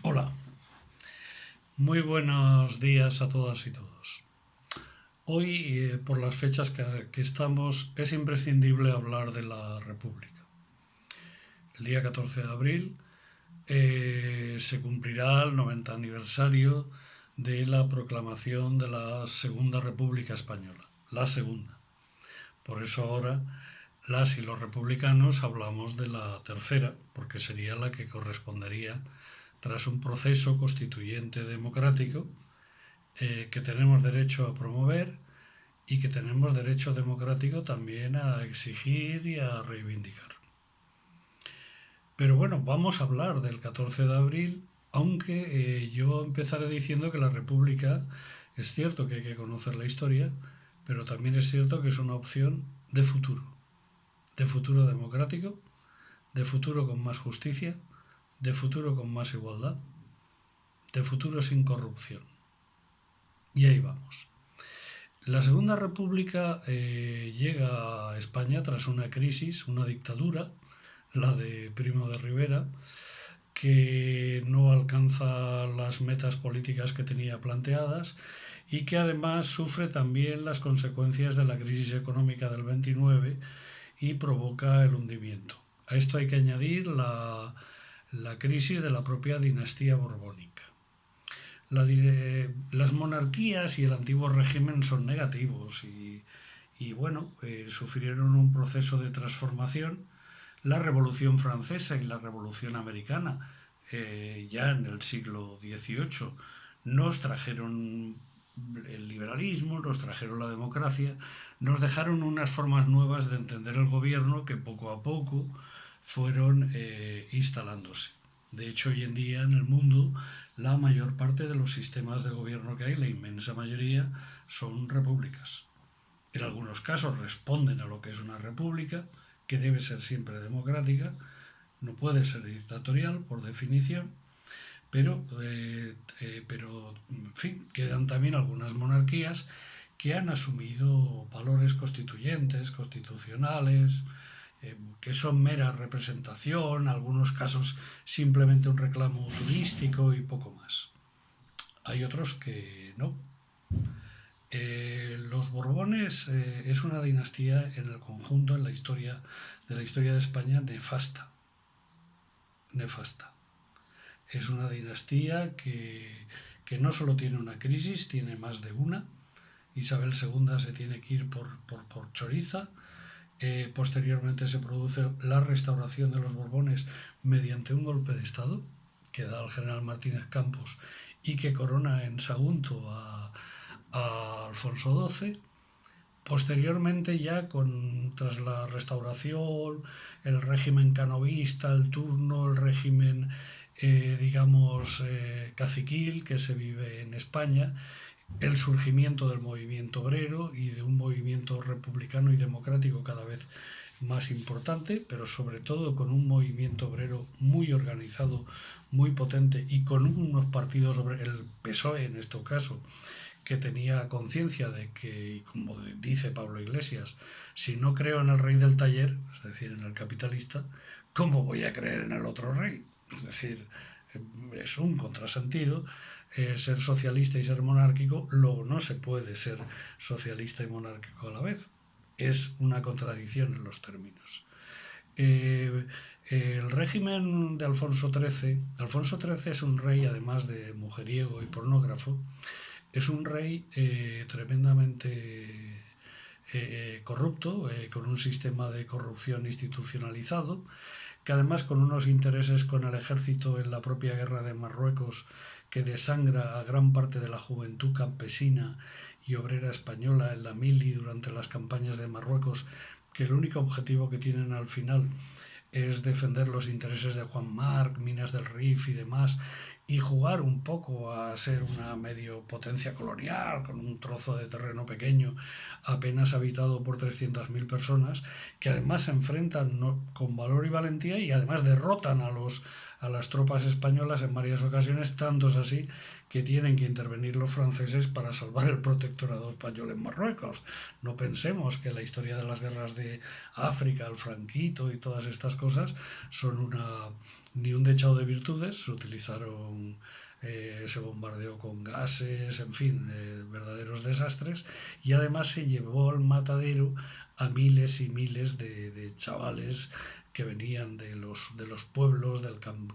Hola, muy buenos días a todas y todos. Hoy, por las fechas que estamos, es imprescindible hablar de la República. El día 14 de abril se cumplirá el 90 aniversario de la proclamación de la Segunda República Española, la segunda. Por eso ahora las y los republicanos hablamos de la tercera, porque sería la que correspondería tras un proceso constituyente democrático que tenemos derecho a promover y que tenemos derecho democrático también a exigir y a reivindicar. Pero bueno, vamos a hablar del 14 de abril, aunque yo empezaré diciendo que la República es cierto que hay que conocer la historia, pero también es cierto que es una opción de futuro democrático, de futuro con más justicia, de futuro con más igualdad, de futuro sin corrupción. Y ahí vamos. La Segunda República llega a España tras una crisis, una dictadura, la de Primo de Rivera, que no alcanza las metas políticas que tenía planteadas y que además sufre también las consecuencias de la crisis económica del 29 y provoca el hundimiento. A esto hay que añadir la crisis de la propia dinastía borbónica. Las monarquías y el antiguo régimen son negativos y bueno, sufrieron un proceso de transformación. La Revolución Francesa y la Revolución Americana, ya en el siglo XVIII, nos trajeron el liberalismo, nos trajeron la democracia, nos dejaron unas formas nuevas de entender el gobierno que poco a poco fueron instalándose. De hecho, hoy en día en el mundo la mayor parte de los sistemas de gobierno que hay, la inmensa mayoría, son repúblicas. En algunos casos responden a lo que es una república, que debe ser siempre democrática, no puede ser dictatorial por definición, pero en fin, quedan también algunas monarquías que han asumido valores constituyentes, constitucionales, que son mera representación, en algunos casos simplemente un reclamo turístico y poco más. Hay otros que no. Los Borbones es una dinastía en el conjunto, en la historia de España, nefasta. Nefasta. Es una dinastía que no solo tiene una crisis, tiene más de una. Isabel II se tiene que ir por choriza. Posteriormente se produce la restauración de los Borbones mediante un golpe de Estado que da al general Martínez Campos y que corona en Sagunto a Alfonso XII. Posteriormente ya tras la restauración, el régimen canovista, el turno, el régimen caciquil que se vive en España, el surgimiento del movimiento obrero y de un movimiento republicano y democrático cada vez más importante, pero sobre todo con un movimiento obrero muy organizado, muy potente y con unos partidos, el PSOE en este caso, que tenía conciencia de que, como dice Pablo Iglesias, si no creo en el rey del taller, es decir, en el capitalista, ¿cómo voy a creer en el otro rey? Es decir, es un contrasentido. Ser socialista y ser monárquico, luego no se puede ser socialista y monárquico a la vez. Es una contradicción en los términos. El régimen de Alfonso XIII es un rey, además de mujeriego y pornógrafo, es un rey tremendamente corrupto, con un sistema de corrupción institucionalizado, que además con unos intereses con el ejército en la propia guerra de Marruecos, que desangra a gran parte de la juventud campesina y obrera española en la mili durante las campañas de Marruecos, que el único objetivo que tienen al final es defender los intereses de Juan Marc, Minas del Rif y demás, y jugar un poco a ser una medio potencia colonial con un trozo de terreno pequeño apenas habitado por 300.000 personas, que además se enfrentan con valor y valentía y además derrotan a las tropas españolas en varias ocasiones, tanto es así que tienen que intervenir los franceses para salvar el protectorado español en Marruecos. No pensemos que la historia de las guerras de África, el franquito y todas estas cosas son ni un dechado de virtudes. Se utilizaron, se bombardeó con gases, en fin, verdaderos desastres, y además se llevó al matadero a miles y miles de chavales que venían de los pueblos,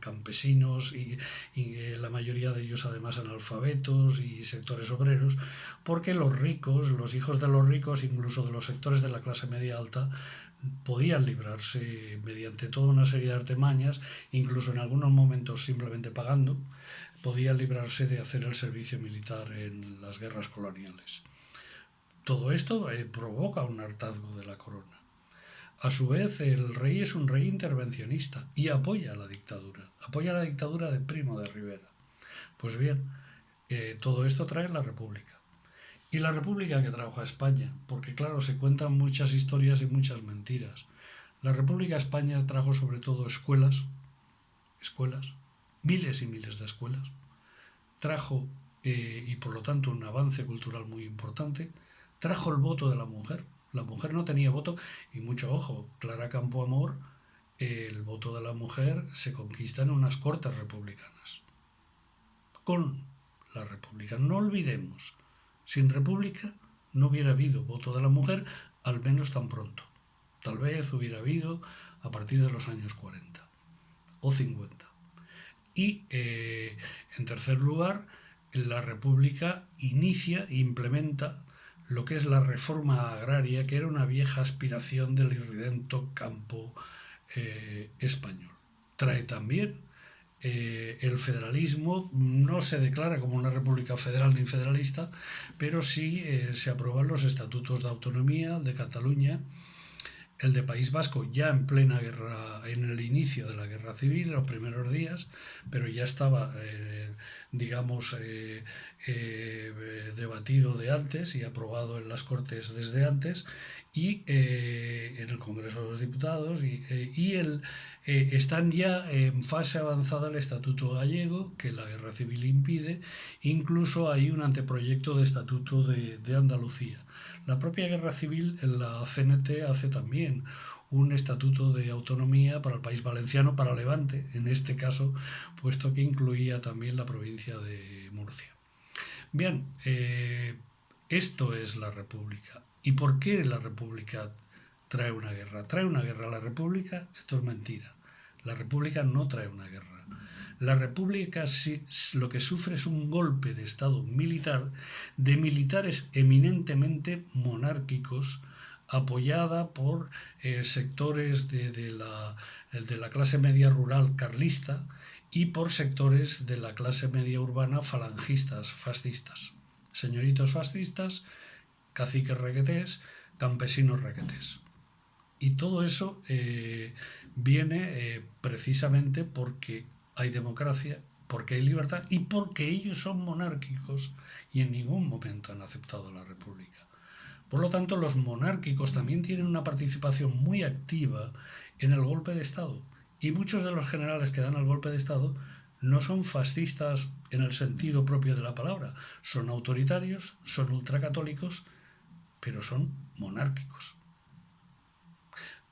campesinos, y la mayoría de ellos además analfabetos y sectores obreros, porque los ricos, los hijos de los ricos, incluso de los sectores de la clase media alta, podían librarse mediante toda una serie de artimañas, incluso en algunos momentos simplemente pagando, podían librarse de hacer el servicio militar en las guerras coloniales. Todo esto provoca un hartazgo de la corona. A su vez, el rey es un rey intervencionista y apoya la dictadura de Primo de Rivera. Pues bien, todo esto trae la República. Y la República que trajo a España, porque claro, se cuentan muchas historias y muchas mentiras. La República España trajo sobre todo escuelas, miles y miles de escuelas. Trajo, y por lo tanto un avance cultural muy importante, trajo el voto de la mujer. La mujer no tenía voto, y mucho ojo, Clara Campoamor, el voto de la mujer se conquista en unas cortes republicanas. Con la República, no olvidemos, sin República no hubiera habido voto de la mujer, al menos tan pronto. Tal vez hubiera habido a partir de los años 40 o 50. Y, en tercer lugar, la República inicia e implementa lo que es la reforma agraria, que era una vieja aspiración del irredento campo español. Trae también el federalismo. No se declara como una república federal ni federalista, pero sí se aprueban los estatutos de autonomía de Cataluña, el de País Vasco ya en plena guerra, en el inicio de la guerra civil, en los primeros días, pero ya estaba, debatido de antes y aprobado en las Cortes desde antes, y en el Congreso de los Diputados, están ya en fase avanzada el Estatuto Gallego, que la guerra civil impide. Incluso hay un anteproyecto de Estatuto de Andalucía. La propia guerra civil, en la CNT, hace también un estatuto de autonomía para el País Valenciano, para Levante, en este caso, puesto que incluía también la provincia de Murcia. Bien, esto es la República. ¿Y por qué la República trae una guerra? ¿Trae una guerra la República? Esto es mentira. La República no trae una guerra. La República lo que sufre es un golpe de Estado militar, de militares eminentemente monárquicos, apoyada por sectores de la clase media rural carlista y por sectores de la clase media urbana falangistas, fascistas. Señoritos fascistas, caciques requetés, campesinos requetés. Y todo eso viene precisamente porque hay democracia, porque hay libertad y porque ellos son monárquicos y en ningún momento han aceptado la República. Por lo tanto, los monárquicos también tienen una participación muy activa en el golpe de Estado, y muchos de los generales que dan el golpe de Estado no son fascistas en el sentido propio de la palabra, son autoritarios, son ultracatólicos, pero son monárquicos.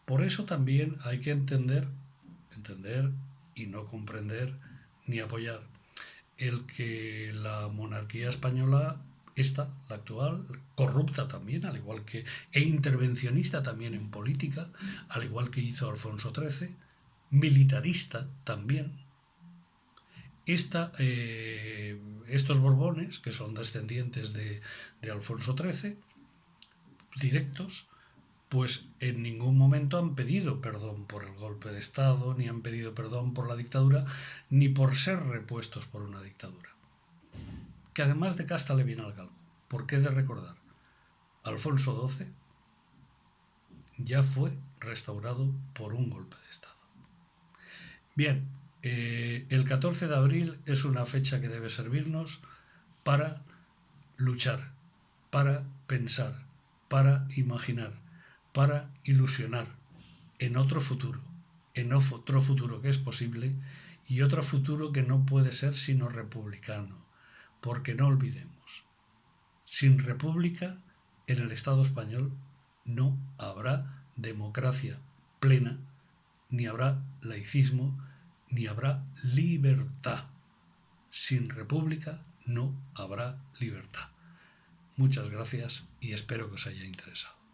Por eso también hay que entender y no comprender ni apoyar el que la monarquía española, la actual, corrupta también, al igual que, e intervencionista también en política, al igual que hizo Alfonso XIII, militarista también. Estos Borbones, que son descendientes de Alfonso XIII, directos, pues en ningún momento han pedido perdón por el golpe de Estado, ni han pedido perdón por la dictadura, ni por ser repuestos por una dictadura. Que además de casta le viene al galgo. ¿Por qué de recordar? Alfonso XII ya fue restaurado por un golpe de Estado. Bien, el 14 de abril es una fecha que debe servirnos para luchar, para pensar, para imaginar, para ilusionar en otro futuro que es posible y otro futuro que no puede ser sino republicano, porque no olvidemos, sin república en el Estado español no habrá democracia plena, ni habrá laicismo, ni habrá libertad. Sin república no habrá libertad. Muchas gracias y espero que os haya interesado.